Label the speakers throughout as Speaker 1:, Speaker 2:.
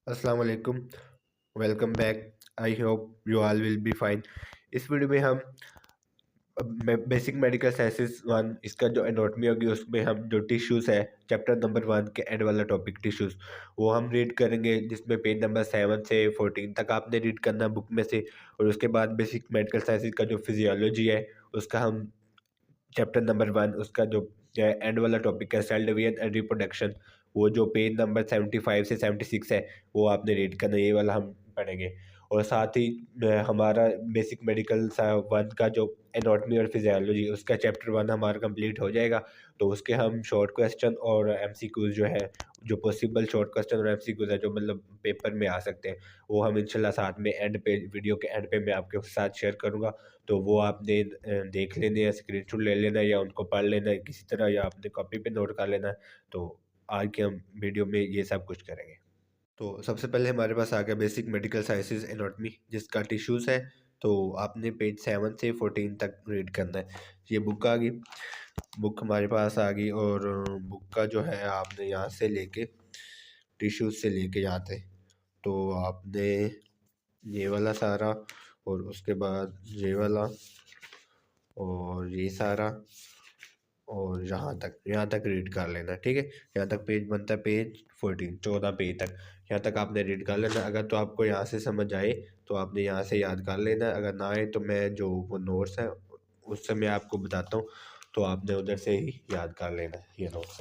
Speaker 1: अस्सलाम वालेकुम। Welcome back. I hope you all will be fine. इस वीडियो में हम बेसिक मेडिकल साइंसेस वन इसका जो एनाटॉमी होगी उसमें हम जो टिश्यूज़ है चैप्टर नंबर 1 के एंड वाला टॉपिक टिश्यूज़ वो हम रीड करेंगे, जिसमें पेज नंबर 7 से 14 तक आपने रीड करना बुक में से। और उसके बाद बेसिक मेडिकल साइंसेस का जो फिजियोलॉजी है उसका हम चैप्टर नंबर 1 उसका जो एंड वाला टॉपिक है सेल डिवीजन एंड रिप्रोडक्शन, वो जो पेज नंबर 75 से 76 है वो आपने रीड करना, ये वाला हम पढ़ेंगे। और साथ ही हमारा बेसिक मेडिकल वन का जो एनाटॉमी और फिजियोलॉजी उसका चैप्टर 1 हमारा कंप्लीट हो जाएगा। तो उसके हम शॉर्ट क्वेश्चन और एमसीक्यूज जो है, जो पॉसिबल शॉर्ट क्वेश्चन और एमसीक्यूज है जो मतलब पेपर में आ सकते हैं, वो हम इंशाल्लाह साथ में एंड पे वीडियो के एंड पे मैं आपके साथ शेयर करूँगा। तो वो आपने देख लेने या स्क्रीनशॉट ले लेना या उनको पढ़ लेना है किसी तरह, या आपने कॉपी पे नोट कर लेना है। तो आज के हम वीडियो में ये सब कुछ करेंगे। तो सबसे पहले हमारे पास आ गया बेसिक मेडिकल साइंसेज एनाटॉमी, जिसका टिश्यूज़ है। तो आपने पेज 7 से 14 तक रीड करना है। ये बुक आ गई, बुक हमारे पास आ गई। और बुक का जो है आपने यहाँ से लेके टिश्यूज़ से लेके यहाँ तक, तो आपने ये वाला सारा और उसके बाद ये वाला और ये सारा और यहाँ तक रीड कर लेना, ठीक है। यहाँ तक पेज बनता है पेज 14, 14 पेज तक। यहाँ तक आपने रीड कर लेना। अगर तो आपको यहाँ से समझ आए तो आपने यहाँ से याद कर लेना, अगर ना आए तो मैं जो वो नोट्स है उससे मैं आपको बताता हूँ, तो आपने उधर से ही याद कर लेना है ये नोट्स।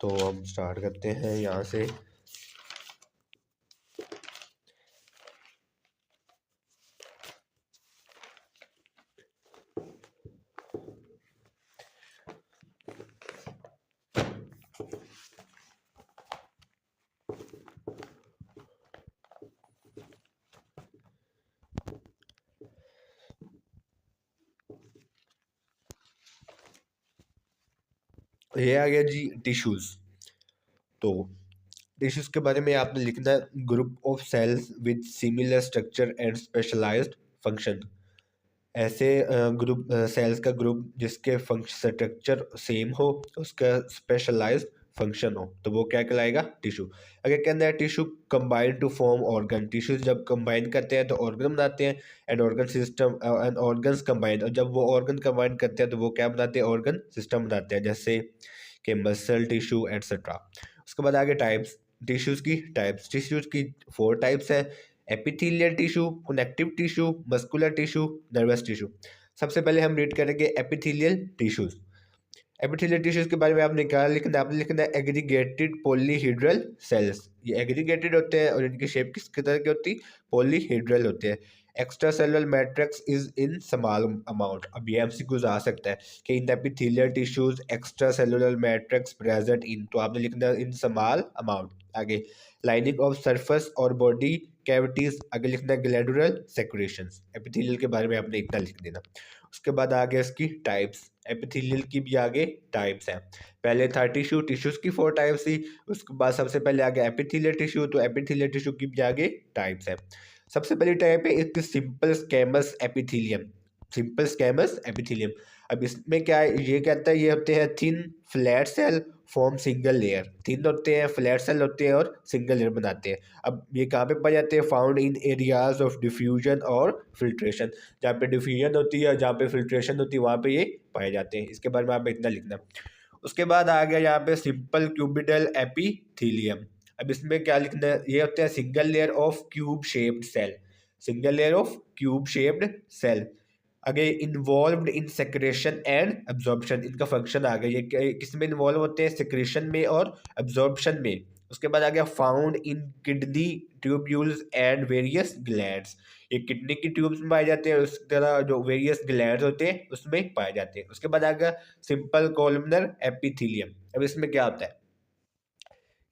Speaker 1: तो हम स्टार्ट करते हैं यहाँ से। ये आ गया जी टिश्यूज़। तो टिश्यूज़ के बारे में आपने लिखना है group of cells with similar structure and specialised function. ऐसे ग्रुप सेल्स का ग्रुप जिसके फंक्शन स्ट्रक्चर सेम हो, उसका स्पेशलाइज्ड फंक्शन हो, तो वो क्या कहलाएगा? टिश्यू। अगर कहना है tissue combine to form organ, tissues जब कंबाइन करते हैं तो ऑर्गन बनाते हैं। And organ system and organs combine, और जब वो ऑर्गन कंबाइन करते हैं तो वो क्या बनाते हैं? ऑर्गन सिस्टम बनाते हैं, जैसे कि मसल टिश्यू एट्सेट्रा। उसके बाद आगे टाइप्स, टिश्यूज की टाइप्स। टिश्यूज की 4 टाइप्स है: epithelial tissue, connective tissue, muscular tissue, nervous tissue. सबसे पहले हम रीड करेंगे एपिथेलियल टिश्यूज। एपिथेलियल टिश्यूज के बारे में आपने क्या लिखना है? आपने लिखना है एग्रीगेटेड पॉलीहेड्रल सेल्स। ये एग्रीगेटेड होते हैं और इनकी शेप किस तरह की होती है? पॉलीहेड्रल होते हैं। Extra cellular matrix is in small amount. अब ये एमसीक्यूज आ सकता है कि in epithelial tissues extra cellular matrix present in, तो आपने लिखना है इन स्मॉल अमाउंट। आगे लाइनिंग ऑफ सरफेस और बॉडी कैविटीज, आगे लिखना है ग्लैंडुलर सेक्रेशंस। एपिथेलियल के बारे में आपने इतना लिख देना। उसके बाद आगे इसकी टाइप्स, एपिथेलियल की भी आगे टाइप्स हैं। पहले था टिश्यू, टिश्यूज की 4 टाइप्स थी। उसके बाद सबसे पहले आगे एपिथेलियल टिश्यू, तो एपिथेलियल टिश्यू की भी आगे टाइप्स है। सबसे पहली टाइप है एक simple squamous epithelium. Simple squamous epithelium. अब इसमें क्या है? ये कहता है ये होते हैं thin flat cell form single layer. Thin होते हैं, फ्लैट सेल होते हैं और सिंगल लेयर बनाते हैं। अब ये कहाँ पे पाए जाते हैं? Found in areas of diffusion और फिल्ट्रेशन। जहाँ पे डिफ्यूजन होती है, जहाँ पे फिल्ट्रेशन होती है, वहाँ पे ये पाए जाते हैं। इसके बारे में आप इतना लिखना। उसके बाद आ गया यहाँ पे सिंपल क्यूबिडल एपिथेलियम। अब इसमें क्या लिखना है? ये होते हैं single layer of cube shaped cell. Single layer of cube shaped cell. आगे involved in secretion and absorption, इनका फंक्शन आ गया। ये किस में इन्वॉल्व होते हैं? सेक्रेशन में और एब्जॉर्प्शन में। उसके बाद आ गया found in kidney tubules and various glands. ये किडनी की ट्यूब्स में पाए जाते हैं, उस तरह जो वेरियस ग्लैंड्स होते हैं उसमें पाए जाते हैं। उसके बाद आ गया सिंपल कॉलमनर एपिथेलियम। अब इसमें क्या होता है?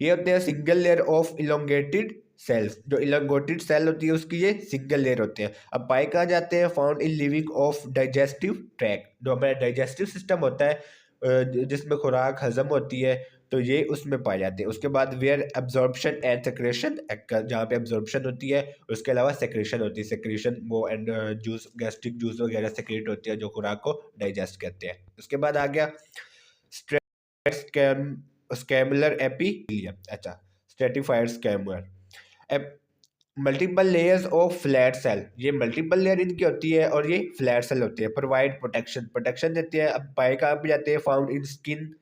Speaker 1: ये होते हैं single layer of elongated cells. जो इलोंगेटेड सेल होती है उसकी ये सिंगल लेयर होते हैं। अब पाए कहाँ जाते हैं? Found in living of digestive track. जो हमारा डाइजेस्टिव सिस्टम होता है, जिसमें खुराक हजम होती है, तो ये उसमें पाए जाते हैं। उसके बाद वेयर एब्जॉर्प्शन एंड सेक्रेशन, जहाँ पे एब्जॉर्प्शन होती है, उसके अलावा सेक्रेशन होती है। सेक्रेशन वो एंड जूस, गैस्ट्रिक जूस वगैरह सेक्रेट होती है जो खुराक को डाइजेस्ट करते हैं। उसके बाद आ गया स्केमुलर एपिथेलियम। अच्छा, stratified scammer. Multiple layers of flat cell, ये मल्टीपल लेयर इनकी होती है और ये फ्लैट सेल होती है। प्रोवाइड प्रोटेक्शन, प्रोटेक्शन देते हैं। अब पाए कहाँ पे जाते हैं? Found in skin,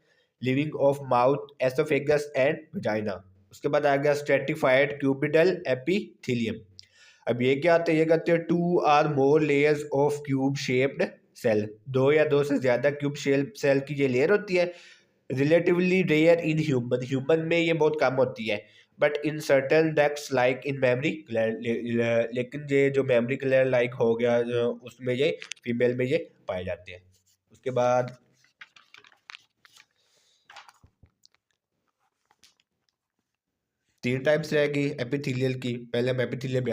Speaker 1: living of mouth, oesophagus and vagina. उसके बाद आ गया स्ट्रेटिफाइड क्यूबिडल एपिथेलियम। अब ये क्या आते हैं? ये कहते हैं 2 or more layers of cube shaped cell, 2 या 2 से ज्यादा क्यूब शेप सेल की ये लेयर होती है। Relatively rare in human, human में ये बहुत कम होती है। But in certain ducts like in mammary gland, लेकिन ये जो मेमरी ग्लैंड लाइक हो गया उसमें ये फीमेल में ये पाए जाते हैं। उसके बाद 3 टाइप्स रहेगी एपिथेलियल की। पहले हम एपिथेलियम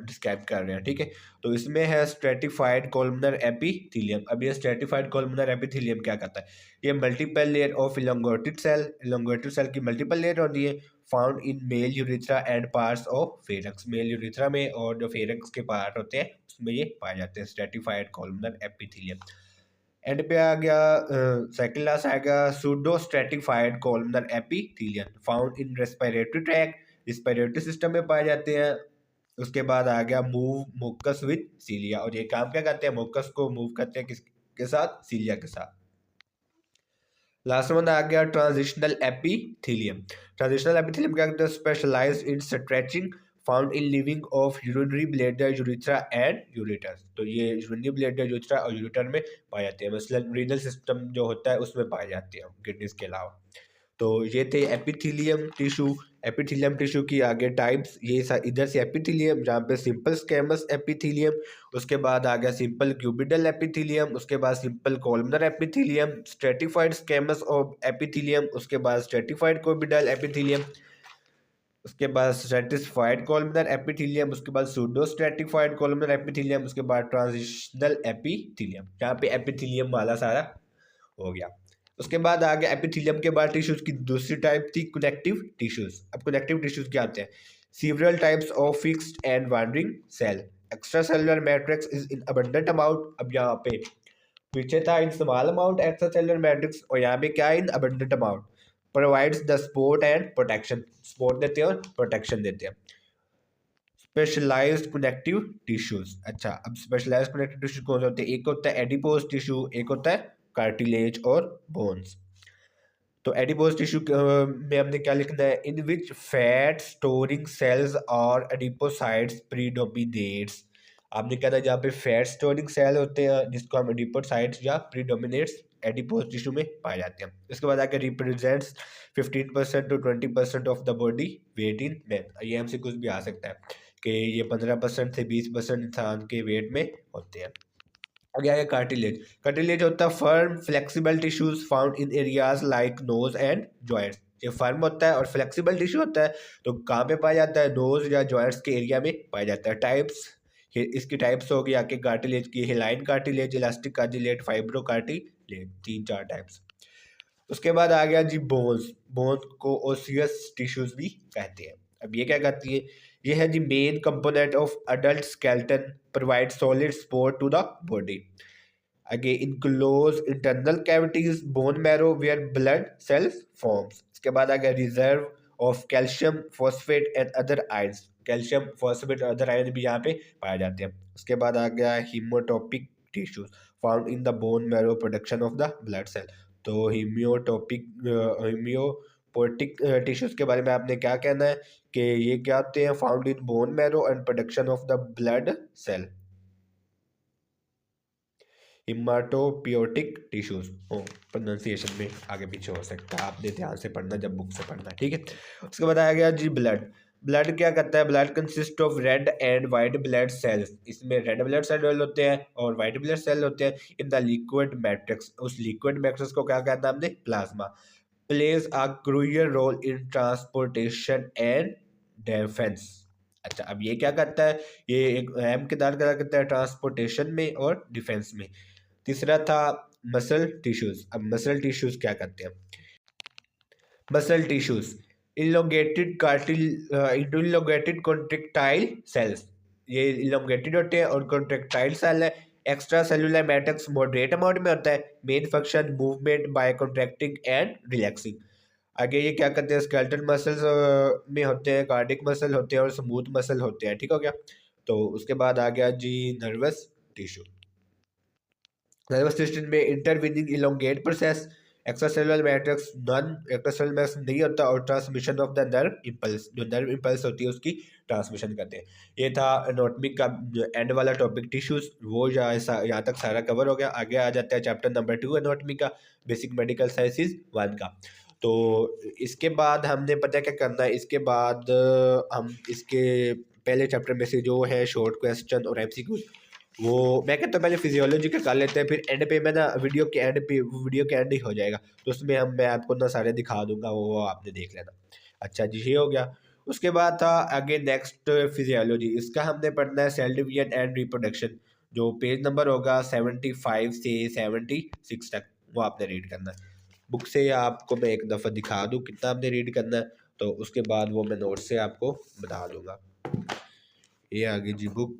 Speaker 1: डिस्क्राइब कर रहे हैं, ठीक है। तो इसमें है स्ट्रेटिफाइड कोलमनर एपिथेलियम। अब ये स्ट्रेटिफाइड कोलमनर एपिथेलियम क्या करता है? ये multiple layer of elongated cell, elongated cell की मल्टीपल लेयर होती है। Found in male urethra and parts of pharynx, male urethra में और जो फेरक्स के पार्ट होते हैं उसमें ये पाए जाते हैं स्ट्रेटिफाइड कोलमनर एपिथेलियम। एंड पे आ गया सेकंड क्लास आएगा pseudo stratified columnar epithelium, found in respiratory tract, respiratory system में पाए जाते हैं। उसके बाद आ गया मूव मुकस विद सीलिया, और ये काम क्या करते हैं? मुकस को मूव करते हैं किसके साथ? सीलिया के साथ। लास्ट वन आ गया ट्रांजिशनल एपिथेलियम। ट्रांजिशनल एपिथेलियम क्या करते हैं? Specialised in stretching, found in living of urinary bladder, urethra and ureter. तो ये यूरिनरी ब्लैडर, यूरिथ्रा और यूरेटर में पाए जाते हैं। मसलन रीनल सिस्टम जो होता है उसमें पाए जाते हैं किडनीज के अलावा। तो ये थे एपिथेलियम टिश्यू। एपिथेलियम टिश्यू की आगे टाइप्स, ये इधर से एपिथेलियम जहाँ पे सिंपल स्क्वेमस एपिथेलियम, उसके बाद आ गया सिंपल क्यूबिडल एपिथेलियम, उसके बाद simple columnar epithelium, stratified squamous of epithelium, उसके बाद स्ट्रेटिफाइड क्यूबिडल एपिथेलियम, उसके बाद स्ट्रेटिफाइड कोलमनर एपिथेलियम, उसके बाद सूडो स्ट्रेटिफाइड कोलमनर एपिथेलियम, उसके बाद ट्रांजिशनल एपिथेलियम। यहाँ पे एपिथेलियम वाला सारा हो गया। उसके बाद आ गया एपिथेलियम के बाद टिश्यूज की दूसरी टाइप थी कनेक्टिव टिश्यूज। अब कनेक्टिव टिश्यूज क्या आते हैं? Several types of fixed and wandering cell, extra cellular matrix is in abundant amount. अब यहाँ पे पीछे था in small amount extra cellular matrix, और यहाँ पे क्या है? In abundant amount. Provides the support and protection, support देते हैं और प्रोटेक्शन देते हैं। Specialised connective tissues. अच्छा, अब स्पेशलाइज्ड कनेक्टिव टिश्यू कौन से होते हैं? एक होता है एडिपोज टिश्यू, एक होता है कार्टिलेज और बोन्स। तो एडिपोज टिश्यू में हमने क्या लिखना है? इन विच फैट स्टोरिंग सेल्स और एडिपोसाइट्स प्रीडोमिनेट्स। आपने क्या था? जहाँ पे फैट स्टोरिंग सेल होते हैं जिसको हम एडिपोसाइट्स या प्रीडोमिनेट्स एडिपोज टिश्यू में पाए जाते हैं। इसके बाद आके represents 15% to 20% of the body weight in man. ये हमसे कुछ भी आ सकता है कि ये 15% से 20% इंसान के वेट में होते हैं। आगे आगे कार्टिलेज। कार्टिलेज होता है firm flexible tissues found in areas like nose and joints. ये फर्म होता है और फ्लेक्सिबल टिश्यू होता है, तो कहाँ पे पाया जाता है? नोज या जॉइंट्स के एरिया में पाया जाता है। टाइप्स, इसकी टाइप्स होगी आके कार्टिलेज की, hyaline cartilage, elastic cartilage, fibro cartilage, 3-4 types. उसके बाद आ गया जी बोन्स। बोन्स को ओसियस टिश्यूज भी कहते हैं। अब ये क्या करती है? ये है जी main component of adult skeleton, provide solid support to the body. Again, enclose internal cavities, bone marrow where blood cells forms. इसके बाद आ गया reserve of calcium phosphate and other ions. Calcium phosphate और अदर आयन भी यहाँ पे पाए जाते हैं। उसके बाद आ गया haematopoietic tissues found in the bone marrow, production of the blood cell. तो हीमियोपोटिक टिश्यूज के बारे में आपने क्या कहना है कि ये क्या होते हैं? Found in bone marrow and production of the blood cell. Haematopoietic tissues हो, प्रोनाउंसिएशन में आगे पीछे हो सकता है, आपने ध्यान से पढ़ना जब बुक से पढ़ना, ठीक है। उसके बताया गया जी ब्लड। ब्लड क्या करता है? Blood consist of red and white blood cells. इसमें रेड ब्लड सेल होते हैं और वाइट ब्लड सेल होते हैं इन द लिक्विड मैट्रिक्स। उस लिक्विड मैट्रिक्स को क्या कहता है हमने? Plasma. Plays a crucial role in transportation and defence. अच्छा, अब ये क्या करता है? ये एक अहम किरदार अदा करता है ट्रांसपोर्टेशन में और डिफेंस में। तीसरा था मसल टिश्यूज। अब मसल टिश्यूज क्या करते हैं? Muscle tissues elongated elongated contractile cells. ये इलोंगेटेड होते हैं और कॉन्ट्रेक्टाइल सेल है। Extra cellular matrix moderate amount में होता है। Main function movement by contracting and relaxing. आगे ये क्या करते हैं, स्केलेटल मसल्स में होते हैं, कार्डिक मसल होते हैं और स्मूथ मसल होते हैं, ठीक हो गया। तो उसके बाद आ गया जी नर्वस टिश्यू। नर्वस सिस्टम में intervening elongate process, extracellular matrix non extracellular matrix नहीं होता, और transmission of the nerve impulse, जो नर्व इम्पल्स होती है उसकी ट्रांसमिशन करते हैं। ये था एनाटॉमी का एंड वाला टॉपिक टिश्यूज, वो यहाँ तक सारा कवर हो गया। आगे आ जाता है चैप्टर नंबर 2 एनाटॉमी का, बेसिक मेडिकल साइंसेज 1 का। तो इसके बाद हमने पता क्या करना है, इसके बाद हम इसके पहले चैप्टर में से जो है शॉर्ट क्वेश्चन और एमसीक्यू, वो मैं कहता हूँ पहले फिजियोलॉजी का कर लेते हैं, फिर एंड पे मैं ना वीडियो के एंड ही हो जाएगा, तो उसमें मैं आपको ना सारे दिखा दूंगा, वो आपने देख लेना। अच्छा जी, ये हो गया। उसके बाद था आगे नेक्स्ट फिजियोलॉजी, इसका हमने पढ़ना है सेल डिवीजन एंड रिप्रोडक्शन, जो पेज नंबर होगा 75 से 76 तक, वो आपने रीड करना है बुक से। आपको मैं एक दफ़ा दिखा दूँ कितना आपने रीड करना है, तो उसके बाद वो मैं नोट से आपको बता दूंगा। ये आगे जी बुक,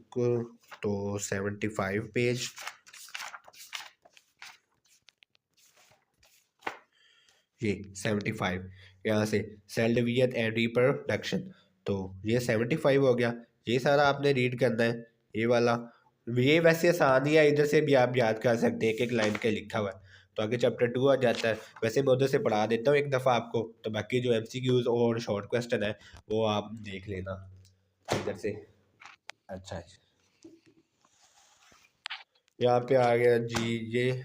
Speaker 1: तो 75 पेज, ये 75, यहाँ से सेल डिवीजन एंड रिप्रोडक्शन, तो ये 75 हो गया। ये सारा आपने रीड करना है, ये वाला। ये वैसे आसान ही है, इधर से भी आप याद कर सकते हैं, एक एक लाइन का लिखा हुआ है। तो आगे चैप्टर 2 आ जाता है, वैसे मैं उधर से पढ़ा देता हूँ एक दफ़ा आपको, तो बाकी जो एमसीक्यूज और शॉर्ट क्वेश्चन है वो आप देख लेना इधर से। अच्छा, यहाँ पे आ गया जी ये,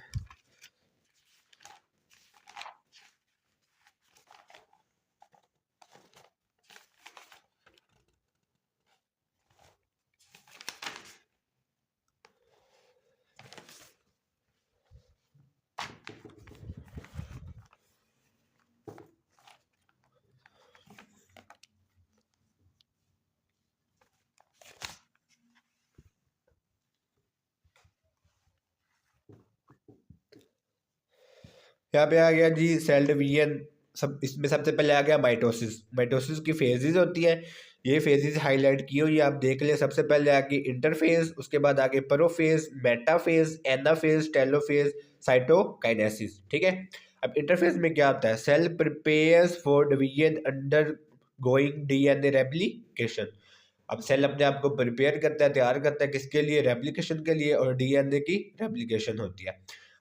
Speaker 1: यहाँ पे आ गया जी सेल डिवीजन। सब इसमें सबसे पहले आ गया माइटोसिस। माइटोसिस की फेजेस होती हैं, ये फेजेस हाईलाइट की हुई आप देख ले। सबसे पहले आगे इंटरफेज, उसके बाद आगे prophase, metaphase, anaphase, telophase, cytokinesis, ठीक है। अब इंटरफेज में क्या होता है, cell prepares for division undergoing DNA replication. अब सेल अपने आप को प्रिपेयर करता है, तैयार करता है, किसके लिए, रेप्लिकेशन के लिए, और डीएनए की रेप्लिकेशन होती है।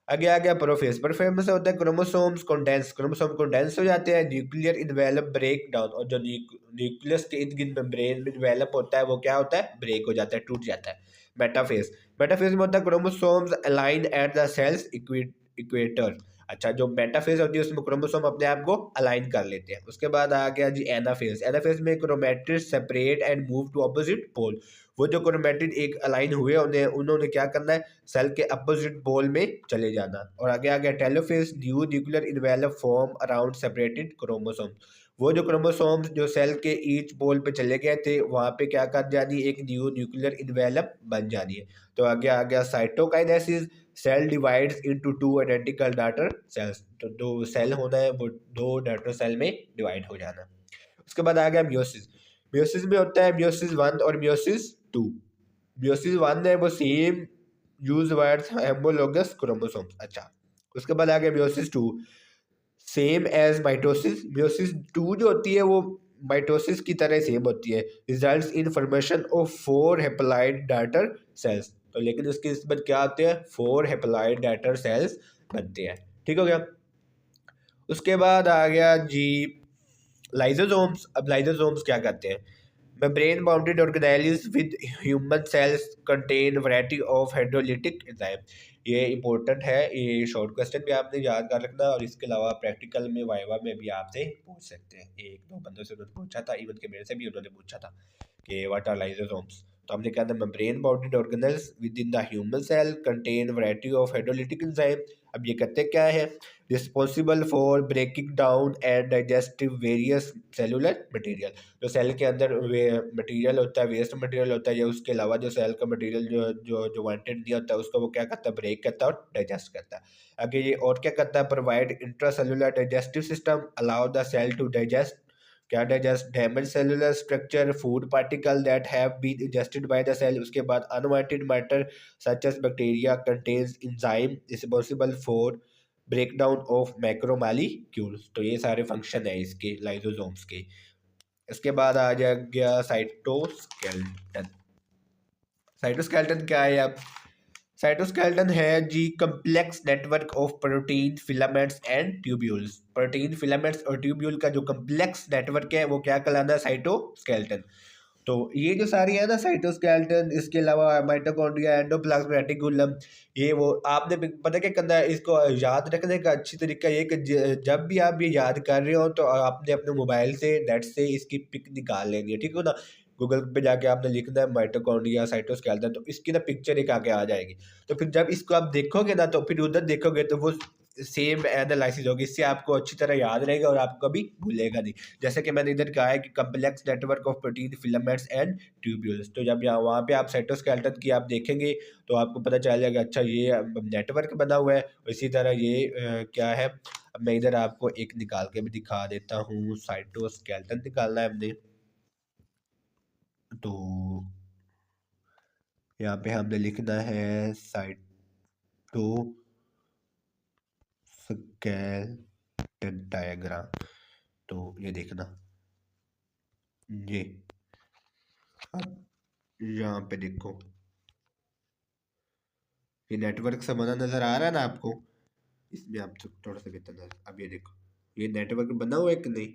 Speaker 1: आगे आ गया प्रोफेज। प्रोफेज में से होता है क्रोमोसोम्स कंडेंस, क्रोमोसोम कंडेंस हो जाते हैं, न्यूक्लियर इन्वेलप ब्रेक डाउन, और जो न्यूक्लियस के इर्द गिर्द मेम्ब्रेन में डेवलप होता है वो क्या होता है, ब्रेक हो जाता है, टूट जाता है। मेटाफेज, मेटाफेज में होता है chromosomes align at the cell's equator. अच्छा, जो मेटाफेज होती है उसमें क्रोमोसोम अपने आप को अलाइन कर लेते हैं। उसके बाद आ गया जी एनाफेज। एनाफेज में chromatid separate and move to opposite pole. वो जो क्रोमैटिड एक अलाइन हुए उन्हें उन्होंने क्या करना है, सेल के अपोजिट पोल में चले जाना। और आगे आ गया telophase, new nuclear envelope form around separated chromosome. वो जो क्रोमोसोम्स जो सेल के ईच पोल पे चले गए थे वहाँ पे क्या कर जानी, एक न्यू न्यूक्लियर इन्वेलप बन जानी है। तो आगे आ गया cytokinesis. Cell divides into two identical daughter cells, तो दो सेल होना है वो दो डॉटर सेल में डिवाइड हो जाना। उसके बाद आ गया म्योसिस। म्योसिस में होता है म्योसिस 1 और म्योसिस 2। म्योसिस 1 है वो same use words homologous chromosomes. अच्छा, उसके बाद आ गया meiosis 2, same as mitosis. Meiosis 2 जो होती है वो माइटोसिस की तरह सेम होती है, results in formation of 4 haploid daughter cells. तो लेकिन उसकी इसमें क्या होते हैं, 4 हेप्लॉइड डॉटर सेल्स बनते हैं, ठीक हो गया। उसके बाद आ गया जी लाइजोसोम्स। अब लाइजोसोम्स क्या करते हैं, membrane bounded organelles with human cells contain variety of hydrolytic enzyme। ये इंपॉर्टेंट है, ये शॉर्ट क्वेश्चन भी आपने याद कर रखना, और इसके अलावा प्रैक्टिकल में वाइवा में भी आपसे पूछ सकते हैं। एक दो बंदों से उन्होंने पूछा था, इवन के मेरे से भी उन्होंने पूछा था कि व्हाट आर लाइसोसोम्स। तो हमने कहा था membrane bounded organelles within the human cell contain variety of hydrolytic enzyme। अब ये कहते क्या है, responsible for breaking down and digestive various cellular material. जो सेल के अंदर मटेरियल होता है, वेस्ट मटेरियल होता है, या उसके अलावा जो सेल का मटेरियल जो जो जो वांटेड नहीं होता है उसको वो क्या करता है, ब्रेक करता है और डाइजेस्ट करता है। आगे ये और क्या करता है, provide intracellular digestive system, allow the cell to digest, क्या digest, damage cellular structure, food particle that have been ingested by the cell. उसके बाद unwanted matter such as bacteria contains enzyme responsible for breakdown of macromolecules. तो ये सारे function है इसके lysosomes के। इसके बाद आ जा गया साइटोस्केलेटन। साइटोस्केलेटन क्या है अब? साइटोस्केलेटन है जी complex network of protein filaments and tubules. Protein filaments और ट्यूब्यूल का जो कम्प्लेक्स नेटवर्क है वो क्या कहलाता है? साइटोस्केलेटन। तो ये जो सारी है ना साइटोस्केलेटन, इसके अलावा माइटोकॉन्ड्रिया, एंडोप्लाज्म रेटिकुलम, ये वो आपने पता क्या करना है, इसको याद रखने का अच्छी तरीका ये कि जब भी आप ये याद कर रहे हो तो आपने अपने मोबाइल से नेट से इसकी पिक निकाल लेनी है, ठीक है ना। गूगल पे जाके आपने लिखना है माइटोकॉन्ड्रिया साइटोस्केलेटन, तो इसकी ना पिक्चर एक आके आ जाएगी। तो फिर जब इसको आप देखोगे ना तो फिर उधर देखोगे तो वो सेम एनालिसिस होगी, इससे आपको अच्छी तरह याद रहेगा और आपको कभी भूलेगा नहीं। जैसे कि मैंने इधर कहा है कि complex network of protein filaments and tubules. तो जब यहाँ वहाँ पे आप साइटोस्केलेटन की आप देखेंगे तो आपको पता चल जाएगा अच्छा ये नेटवर्क बना हुआ है। इसी तरह ये क्या है, अब मैं इधर आपको एक निकाल के भी दिखा देता हूँ। साइटोस्केलेटन निकालना है हमने, तो यहाँ पे हमने लिखना है साइटोस्केलेटन डायग्राम। तो ये देखना, ये अब यहाँ पे देखो, ये नेटवर्क से बना नजर आ रहा है ना आपको? इसमें आप थोड़ा सा बेहतर नजर, अब ये देखो ये नेटवर्क बना हुआ है कि नहीं,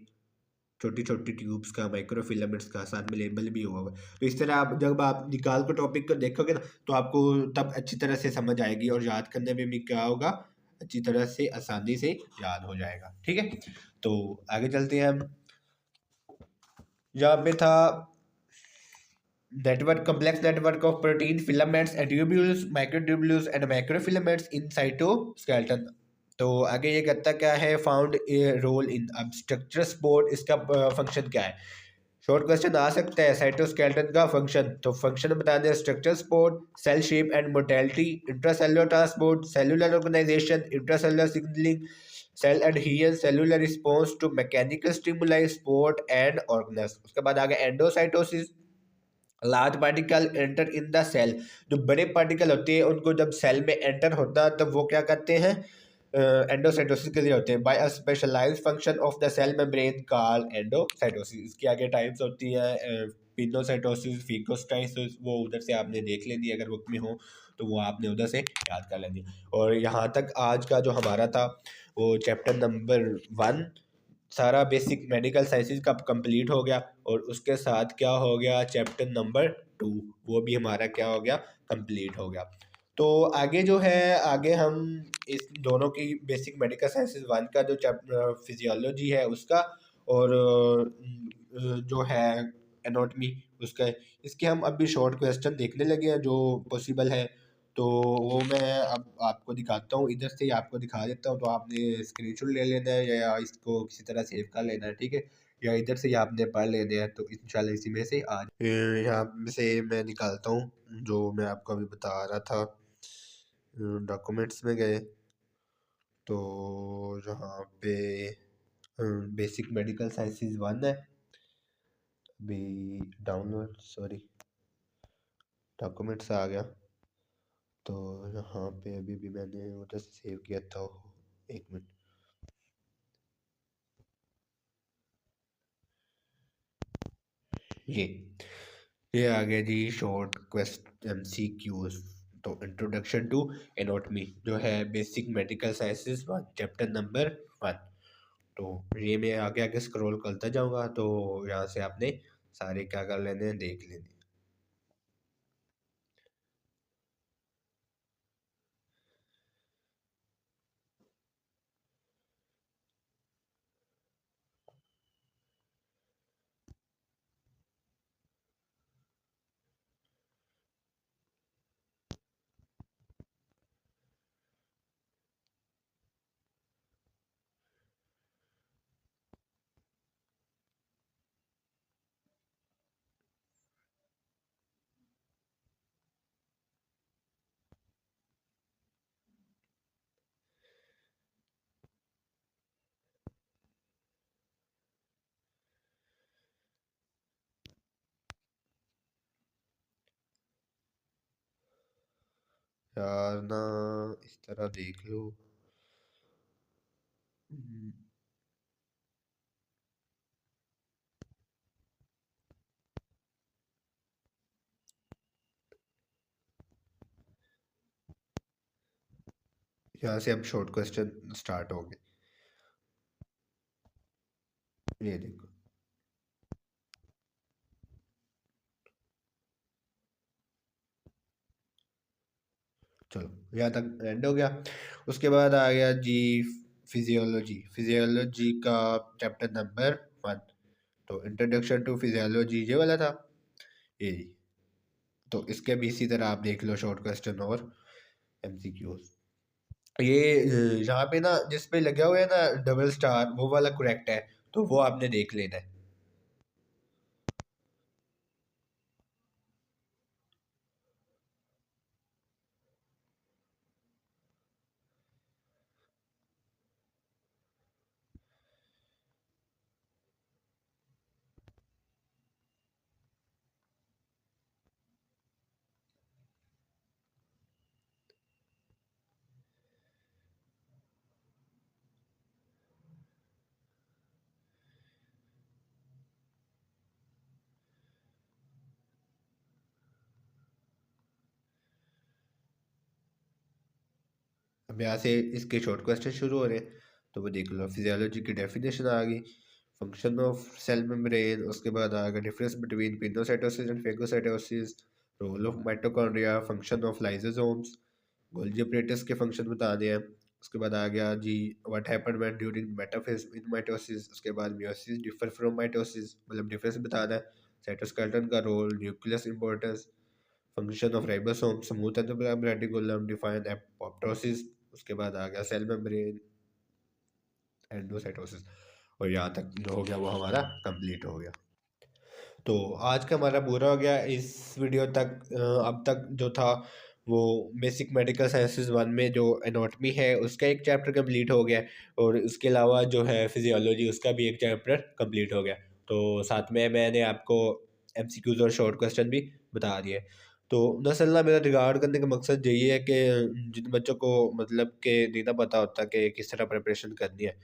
Speaker 1: छोटी छोटी ट्यूब्स का, माइक्रोफिलामेंट्स का, साथ में लेबल भी हुआ हुआ है। तो इस तरह आप जब आप निकाल कर टॉपिक को देखोगे ना तो आपको तब अच्छी तरह से समझ आएगी और याद करने में भी क्या होगा, अच्छी तरह से आसानी से याद हो जाएगा, ठीक है। तो आगे चलते हैं हम। यहाँ पे था network complex network of protein filaments and tubules, microtubules and microfilaments in cytoskeleton। तो आगे ये कहता क्या है, फाउंड ए रोल इन अब स्ट्रक्चर सपोर्ट, इसका फंक्शन क्या है? शॉर्ट क्वेश्चन आ सकता है साइटोस्केलेटन का फंक्शन। तो फंक्शन बता दें, structure support, cell shape and motility, intracellular transport, cellular organization, intracellular signaling, cell adhesion, cellular response to mechanical stimuli, support and organelles. उसके बाद आगे endocytosis, large particle enter in the cell, जो बड़े particle होते हैं उनको जब सेल में एंटर होता है तब वो क्या करते हैं, एंडोसाइटोसिस के लिए होते हैं। By a specialised function of the cell membrane call endocytosis. इसकी आगे टाइप्स होती है पिनोसाइटोसिस, फिगोसाइटोसिस, वो उधर से आपने देख लेनी है, अगर बुक में हो तो वो आपने उधर से याद कर लेनी है। और यहाँ तक आज का जो हमारा था वो चैप्टर नंबर 1 सारा बेसिक मेडिकल साइंसेज का कंप्लीट हो गया। और उसके साथ क्या हो गया, चैप्टर नंबर 2 वो भी हमारा क्या हो गया, कंप्लीट हो गया। तो आगे जो है, आगे हम इस दोनों की बेसिक मेडिकल साइंसेज 1 का जो चैप्टर फिजियोलॉजी है उसका, और जो है एनाटॉमी उसका, इसके हम अभी शॉर्ट क्वेश्चन देखने लगे हैं जो पॉसिबल है। तो वो मैं अब आपको दिखाता हूँ, इधर से ही आपको दिखा देता हूँ, तो आपने स्क्रीनशॉट ले लेना है या इसको किसी तरह सेव कर लेना है, ठीक है। या इधर से ही आपने पढ़ लेने हैं, तो इंशाल्लाह इसी में से आज यहाँ में से मैं निकालता हूँ जो मैं आपको अभी बता रहा था। डॉक्यूमेंट्स में गए तो यहाँ पे बेसिक मेडिकल साइंसेज 1 है, अभी डाउनलोड सॉरी डॉक्यूमेंट्स आ गया। तो यहाँ पे अभी भी मैंने उधर से सेव किया था, एक मिनट। ये ये आ गया जी शॉर्ट क्वेश्चन MCQs। तो इंट्रोडक्शन टू एनाटॉमी जो है basic medical sciences 1 chapter number 1। तो ये मैं आगे आगे स्क्रॉल करता जाऊंगा, तो यहाँ से आपने सारे क्या कर लेने हैं, देख लेने। यार ना इस तरह देख लो, हम्म, यहाँ से अब शॉर्ट क्वेश्चन स्टार्ट हो गए। ये देखो। चलो यहाँ तक एंड हो गया। उसके बाद आ गया जी फिजियोलॉजी। फिजियोलॉजी का चैप्टर नंबर 1। तो इंट्रोडक्शन टू फिजियोलॉजी ये वाला था। ये जी। तो इसके भी इसी तरह आप देख लो शॉर्ट क्वेश्चन और एमसीक्यूज। ये यहाँ पे ना जिस पे लगा हुआ है ना डबल स्टार, वो वाला करेक्ट है, तो वो आपने देख लेना है। अब यहाँ से इसके शॉर्ट क्वेश्चन शुरू हो रहे हैं, तो वो देख लो। फिजियोलॉजी की डेफिनेशन आ गई, फंक्शन ऑफ सेल मेम्ब्रेन, उसके बाद आ गया difference between pinocytosis and phagocytosis, role of mitochondria, function of lysosomes, Golgi apparatus के फंक्शन बता दिए हैं। उसके बाद आ गया जी what happened when during metaphase in mitosis. उसके बाद मियोसिस डिफर फ्रॉम माइटोसिस, मतलब डिफरेंस बताना है। साइटोस्केलेटन का रोल, nucleus importance, function of ribosome, smooth endoplasm reticulum, define apoptosis. उसके बाद आ गया सेल मेम्ब्रेन, एंडोसाइटोसिस। और यहाँ तक जो हो गया वो हमारा कंप्लीट हो गया। तो आज का हमारा पूरा हो गया इस वीडियो तक। अब तक जो था वो बेसिक मेडिकल साइंसेज 1 में जो एनाटॉमी है उसका एक चैप्टर कंप्लीट हो गया, और उसके अलावा जो है फिजियोलॉजी उसका भी एक चैप्टर कंप्लीट हो गया। तो साथ में मैंने आपको एमसीक्यूज और शॉर्ट क्वेश्चन भी बता दिए। तो दरअसल ना मेरा रिगार्ड करने का मकसद यही है कि जिन बच्चों को मतलब कि नहीं ना पता होता कि किस तरह प्रिपरेशन करनी है,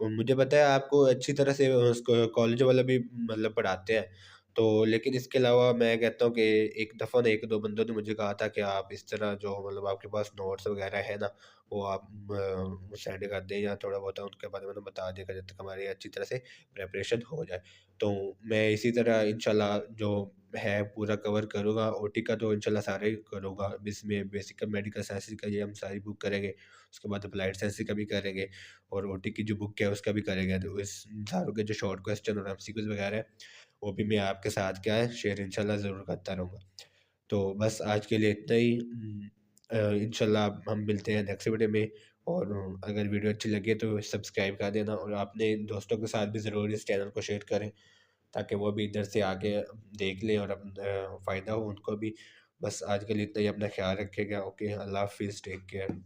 Speaker 1: और मुझे पता है आपको अच्छी तरह से उसको कॉलेज वाला भी मतलब पढ़ाते हैं। तो लेकिन इसके अलावा मैं कहता हूँ कि एक दफ़ा ना एक दो बंदों ने मुझे कहा था कि आप इस तरह जो मतलब आपके पास नोट्स वगैरह है ना, वो आप सेंड कर दें या थोड़ा बहुत उनके बारे में बता दें, जब तक हमारी अच्छी तरह से प्रिपरेशन हो जाए। तो मैं इसी तरह इंशाल्लाह जो है पूरा कवर करूँगा। ओटी का तो इंशाल्लाह सारा ही करूँगा, इसमें बेसिक मेडिकल साइंस का ये हम सारी बुक करेंगे। उसके बाद अप्लाइड साइंस का भी करेंगे, और ओटी की जो बुक है उसका भी करेंगे। तो इस सारों के जो शॉर्ट क्वेश्चन और एमसीक्यूज वगैरह है वो भी मैं आपके साथ क्या है शेयर इंशाल्लाह ज़रूर करता रहूँगा। तो बस आज के लिए इतना ही। इंशाल्लाह हम मिलते हैं नेक्स्ट वीडियो में। और अगर वीडियो अच्छी लगे तो सब्सक्राइब कर देना, और अपने दोस्तों के साथ भी ज़रूर इस चैनल को शेयर करें, ताकि वो भी इधर से आके देख लें और फ़ायदा हो उनको भी। बस आज के लिए इतना ही। अपना ख्याल रखिएगा। ओके, अल्लाह हाफिज़, टेक केयर।